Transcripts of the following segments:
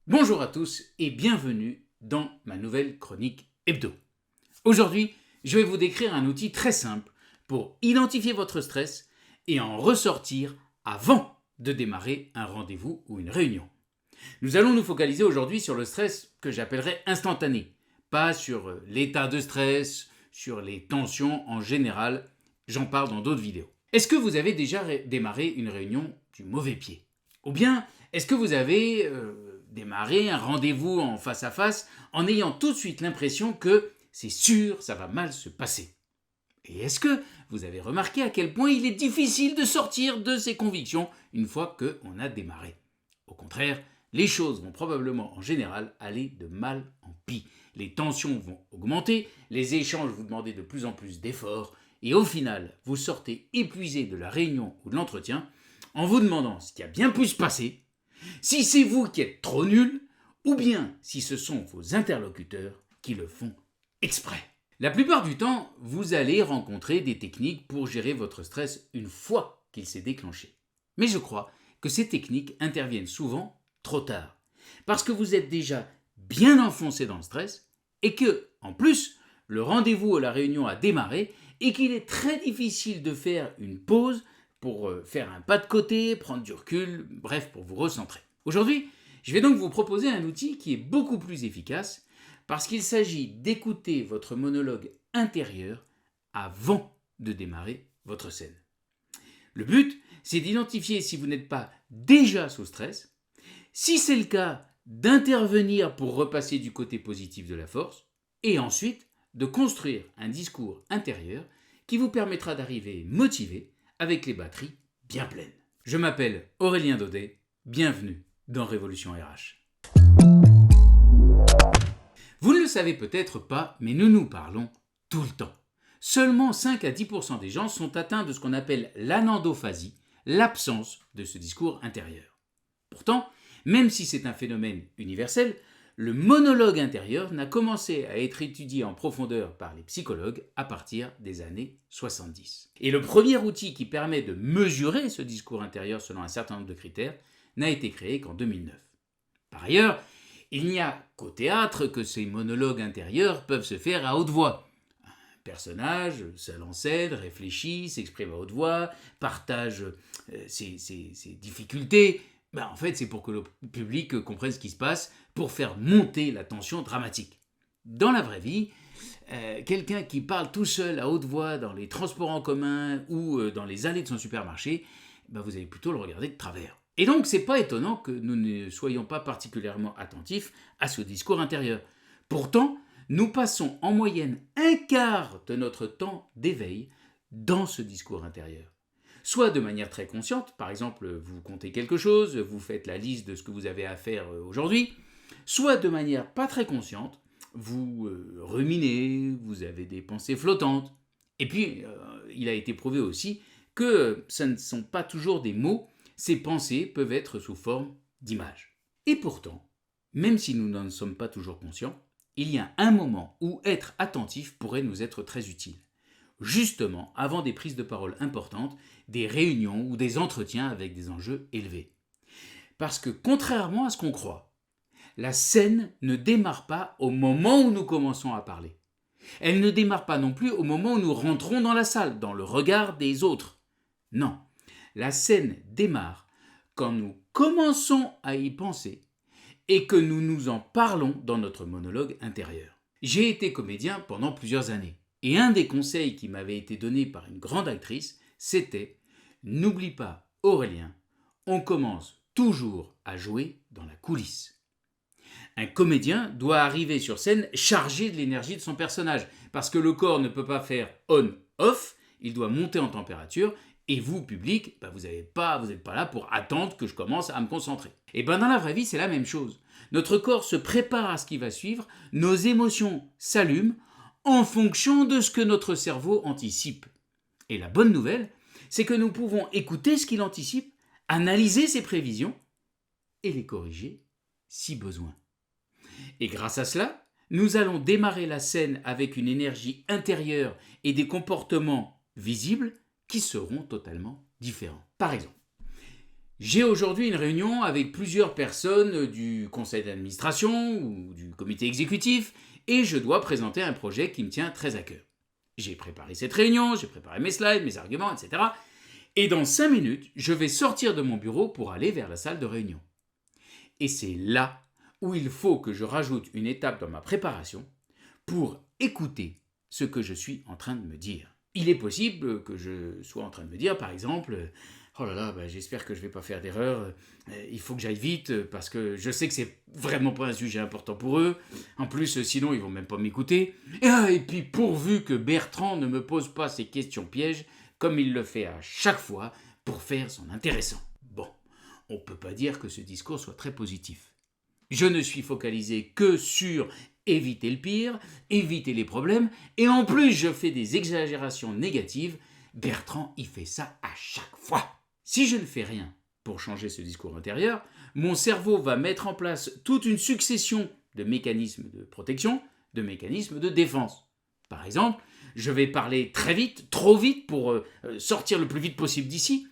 Bonjour à tous et bienvenue dans ma nouvelle chronique hebdo. Aujourd'hui, je vais vous décrire un outil très simple pour identifier votre stress et en ressortir avant de démarrer un rendez-vous ou une réunion. Nous allons nous focaliser aujourd'hui sur le stress que j'appellerais instantané, pas sur l'état de stress, sur les tensions en général, j'en parle dans d'autres vidéos. Est-ce que vous avez déjà démarré une réunion du mauvais pied? Ou bien, est-ce que vous avez démarré un rendez-vous en face à face en ayant tout de suite l'impression que c'est sûr, ça va mal se passer? Et est-ce que vous avez remarqué à quel point il est difficile de sortir de ses convictions une fois qu'on a démarré? Au contraire, les choses vont probablement en général aller de mal en pis. Les tensions vont augmenter, les échanges vous demander de plus en plus d'efforts, et au final, vous sortez épuisé de la réunion ou de l'entretien en vous demandant ce qui a bien pu se passer, si c'est vous qui êtes trop nul, ou bien si ce sont vos interlocuteurs qui le font exprès. La plupart du temps, vous allez rencontrer des techniques pour gérer votre stress une fois qu'il s'est déclenché. Mais je crois que ces techniques interviennent souvent trop tard, parce que vous êtes déjà bien enfoncé dans le stress et que, en plus, le rendez-vous ou la réunion a démarré et qu'il est très difficile de faire une pause pour faire un pas de côté, prendre du recul, bref, pour vous recentrer. Aujourd'hui, je vais donc vous proposer un outil qui est beaucoup plus efficace parce qu'il s'agit d'écouter votre monologue intérieur avant de démarrer votre scène. Le but, c'est d'identifier si vous n'êtes pas déjà sous stress, si c'est le cas, d'intervenir pour repasser du côté positif de la force, et ensuite de construire un discours intérieur qui vous permettra d'arriver motivé avec les batteries bien pleines. Je m'appelle Aurélien Daudet, bienvenue dans Révolution RH. Vous ne le savez peut-être pas, mais nous parlons tout le temps. Seulement 5 à 10% des gens sont atteints de ce qu'on appelle l'anendophasie, l'absence de ce discours intérieur. Pourtant, même si c'est un phénomène universel, le monologue intérieur n'a commencé à être étudié en profondeur par les psychologues à partir des années 70. Et le premier outil qui permet de mesurer ce discours intérieur selon un certain nombre de critères n'a été créé qu'en 2009. Par ailleurs, il n'y a qu'au théâtre que ces monologues intérieurs peuvent se faire à haute voix. Un personnage, seul en scène, réfléchit, s'exprime à haute voix, partage ses difficultés. En fait, c'est pour que le public comprenne ce qui se passe, pour faire monter la tension dramatique. Dans la vraie vie, quelqu'un qui parle tout seul à haute voix dans les transports en commun ou dans les allées de son supermarché, vous allez plutôt le regarder de travers. Et donc, c'est pas étonnant que nous ne soyons pas particulièrement attentifs à ce discours intérieur. Pourtant, nous passons en moyenne un quart de notre temps d'éveil dans ce discours intérieur. Soit de manière très consciente, par exemple, vous comptez quelque chose, vous faites la liste de ce que vous avez à faire aujourd'hui, soit de manière pas très consciente, vous ruminez, vous avez des pensées flottantes. Et puis, il a été prouvé aussi que ce ne sont pas toujours des mots, ces pensées peuvent être sous forme d'images. Et pourtant, même si nous n'en sommes pas toujours conscients, il y a un moment où être attentif pourrait nous être très utile. Justement avant des prises de parole importantes, des réunions ou des entretiens avec des enjeux élevés. Parce que contrairement à ce qu'on croit, la scène ne démarre pas au moment où nous commençons à parler. Elle ne démarre pas non plus au moment où nous rentrons dans la salle, dans le regard des autres. Non, la scène démarre quand nous commençons à y penser et que nous nous en parlons dans notre monologue intérieur. J'ai été comédien pendant plusieurs années. Et un des conseils qui m'avait été donné par une grande actrice, c'était « N'oublie pas, Aurélien, on commence toujours à jouer dans la coulisse ». Un comédien doit arriver sur scène chargé de l'énergie de son personnage, parce que le corps ne peut pas faire on-off, il doit monter en température, et vous, public, vous n'êtes pas là pour attendre que je commence à me concentrer. Et dans la vraie vie, c'est la même chose. Notre corps se prépare à ce qui va suivre, nos émotions s'allument, en fonction de ce que notre cerveau anticipe. Et la bonne nouvelle, c'est que nous pouvons écouter ce qu'il anticipe, analyser ses prévisions et les corriger si besoin. Et grâce à cela, nous allons démarrer la scène avec une énergie intérieure et des comportements visibles qui seront totalement différents. Par exemple, J'ai aujourd'hui une réunion avec plusieurs personnes du conseil d'administration ou du comité exécutif et je dois présenter un projet qui me tient très à cœur. J'ai préparé cette réunion, j'ai préparé mes slides, mes arguments, etc. Et dans 5 minutes, je vais sortir de mon bureau pour aller vers la salle de réunion. Et c'est là où il faut que je rajoute une étape dans ma préparation pour écouter ce que je suis en train de me dire. Il est possible que je sois en train de me dire, par exemple, oh là là, j'espère que je ne vais pas faire d'erreur, il faut que j'aille vite parce que je sais que c'est vraiment pas un sujet important pour eux. En plus, sinon, ils vont même pas m'écouter. Et puis, pourvu que Bertrand ne me pose pas ces questions pièges comme il le fait à chaque fois pour faire son intéressant. Bon, on ne peut pas dire que ce discours soit très positif. Je ne suis focalisé que sur éviter le pire, éviter les problèmes, et en plus je fais des exagérations négatives. Bertrand y fait ça à chaque fois. Si je ne fais rien pour changer ce discours intérieur, mon cerveau va mettre en place toute une succession de mécanismes de protection, de mécanismes de défense. Par exemple, je vais parler très vite, trop vite pour sortir le plus vite possible d'ici.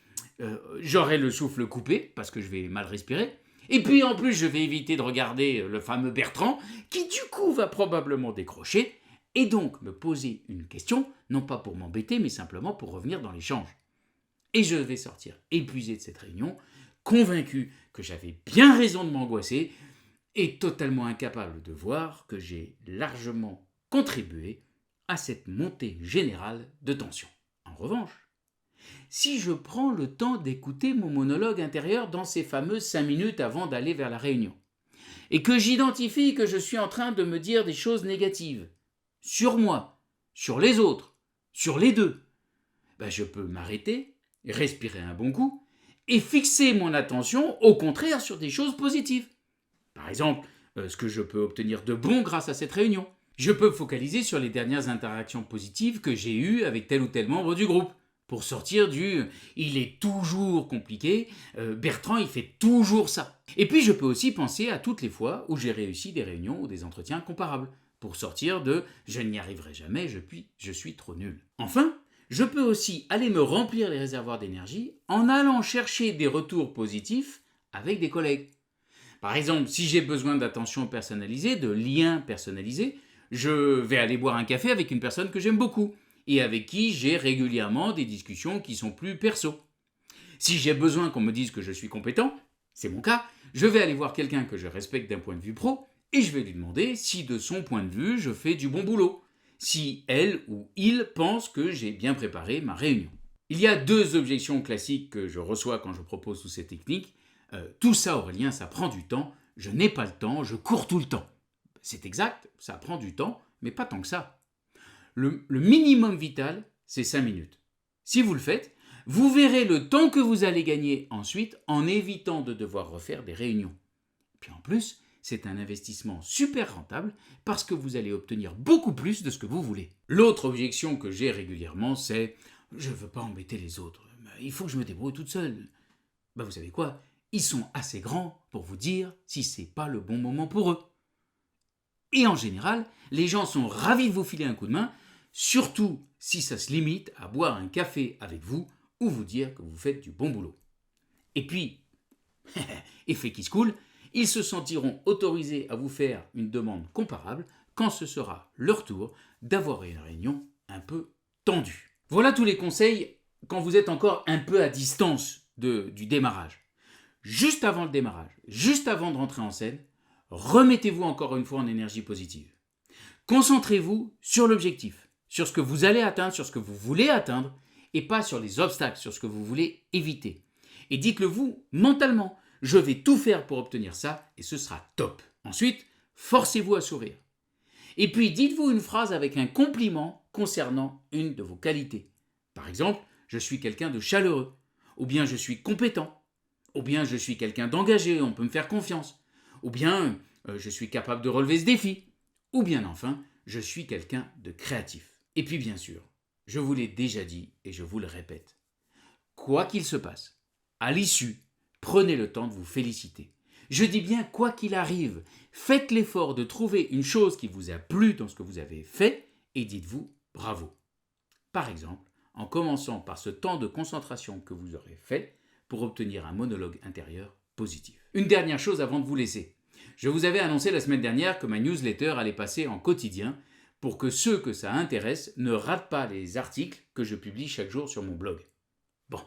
J'aurai le souffle coupé parce que je vais mal respirer. Et puis en plus, je vais éviter de regarder le fameux Bertrand qui du coup va probablement décrocher et donc me poser une question, non pas pour m'embêter, mais simplement pour revenir dans l'échange. Et je vais sortir épuisé de cette réunion, convaincu que j'avais bien raison de m'angoisser et totalement incapable de voir que j'ai largement contribué à cette montée générale de tension. En revanche, si je prends le temps d'écouter mon monologue intérieur dans ces fameuses 5 minutes avant d'aller vers la réunion, et que j'identifie que je suis en train de me dire des choses négatives, sur moi, sur les autres, sur les deux, je peux m'arrêter, respirer un bon coup, et fixer mon attention au contraire sur des choses positives. Par exemple, ce que je peux obtenir de bon grâce à cette réunion. Je peux me focaliser sur les dernières interactions positives que j'ai eues avec tel ou tel membre du groupe. Pour sortir du « il est toujours compliqué », Bertrand il fait toujours ça. Et puis je peux aussi penser à toutes les fois où j'ai réussi des réunions ou des entretiens comparables, pour sortir de « je n'y arriverai jamais, je suis trop nul ». Enfin, je peux aussi aller me remplir les réservoirs d'énergie en allant chercher des retours positifs avec des collègues. Par exemple, si j'ai besoin d'attention personnalisée, de liens personnalisés, je vais aller boire un café avec une personne que j'aime beaucoup et avec qui j'ai régulièrement des discussions qui sont plus perso. Si j'ai besoin qu'on me dise que je suis compétent, c'est mon cas, je vais aller voir quelqu'un que je respecte d'un point de vue pro et je vais lui demander si de son point de vue je fais du bon boulot, si elle ou il pense que j'ai bien préparé ma réunion. Il y a 2 objections classiques que je reçois quand je propose toutes ces techniques. Tout ça, Aurélien, ça prend du temps, je n'ai pas le temps, je cours tout le temps. C'est exact, ça prend du temps, mais pas tant que ça. Le minimum vital, c'est 5 minutes. Si vous le faites, vous verrez le temps que vous allez gagner ensuite en évitant de devoir refaire des réunions. Puis en plus, c'est un investissement super rentable parce que vous allez obtenir beaucoup plus de ce que vous voulez. L'autre objection que j'ai régulièrement, c'est « je ne veux pas embêter les autres, il faut que je me débrouille toute seule ». Vous savez quoi ? Ils sont assez grands pour vous dire si ce n'est pas le bon moment pour eux. Et en général, les gens sont ravis de vous filer un coup de main, surtout si ça se limite à boire un café avec vous ou vous dire que vous faites du bon boulot. Et puis, effet qui se coule, ils se sentiront autorisés à vous faire une demande comparable quand ce sera leur tour d'avoir une réunion un peu tendue. Voilà tous les conseils quand vous êtes encore un peu à distance du démarrage. Juste avant le démarrage, juste avant de rentrer en scène, remettez-vous encore une fois en énergie positive. Concentrez-vous sur l'objectif, sur ce que vous allez atteindre, sur ce que vous voulez atteindre, et pas sur les obstacles, sur ce que vous voulez éviter. Et dites-le vous mentalement, je vais tout faire pour obtenir ça, et ce sera top. Ensuite, forcez-vous à sourire. Et puis dites-vous une phrase avec un compliment concernant une de vos qualités. Par exemple, je suis quelqu'un de chaleureux, ou bien je suis compétent, ou bien je suis quelqu'un d'engagé, on peut me faire confiance, ou bien je suis capable de relever ce défi, ou bien enfin, je suis quelqu'un de créatif. Et puis bien sûr, je vous l'ai déjà dit et je vous le répète, quoi qu'il se passe, à l'issue, prenez le temps de vous féliciter. Je dis bien quoi qu'il arrive, faites l'effort de trouver une chose qui vous a plu dans ce que vous avez fait et dites-vous bravo. Par exemple, en commençant par ce temps de concentration que vous aurez fait pour obtenir un monologue intérieur positif. Une dernière chose avant de vous laisser. Je vous avais annoncé la semaine dernière que ma newsletter allait passer en quotidien pour que ceux que ça intéresse ne ratent pas les articles que je publie chaque jour sur mon blog. Bon,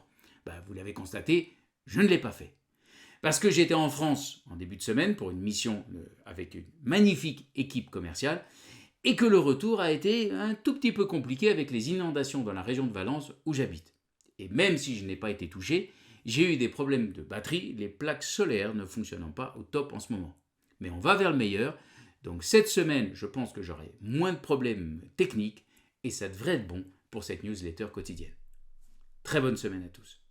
vous l'avez constaté, je ne l'ai pas fait. Parce que j'étais en France en début de semaine pour une mission avec une magnifique équipe commerciale et que le retour a été un tout petit peu compliqué avec les inondations dans la région de Valence où j'habite. Et même si je n'ai pas été touché, j'ai eu des problèmes de batterie, les plaques solaires ne fonctionnant pas au top en ce moment. Mais on va vers le meilleur, donc cette semaine, je pense que j'aurai moins de problèmes techniques et ça devrait être bon pour cette newsletter quotidienne. Très bonne semaine à tous.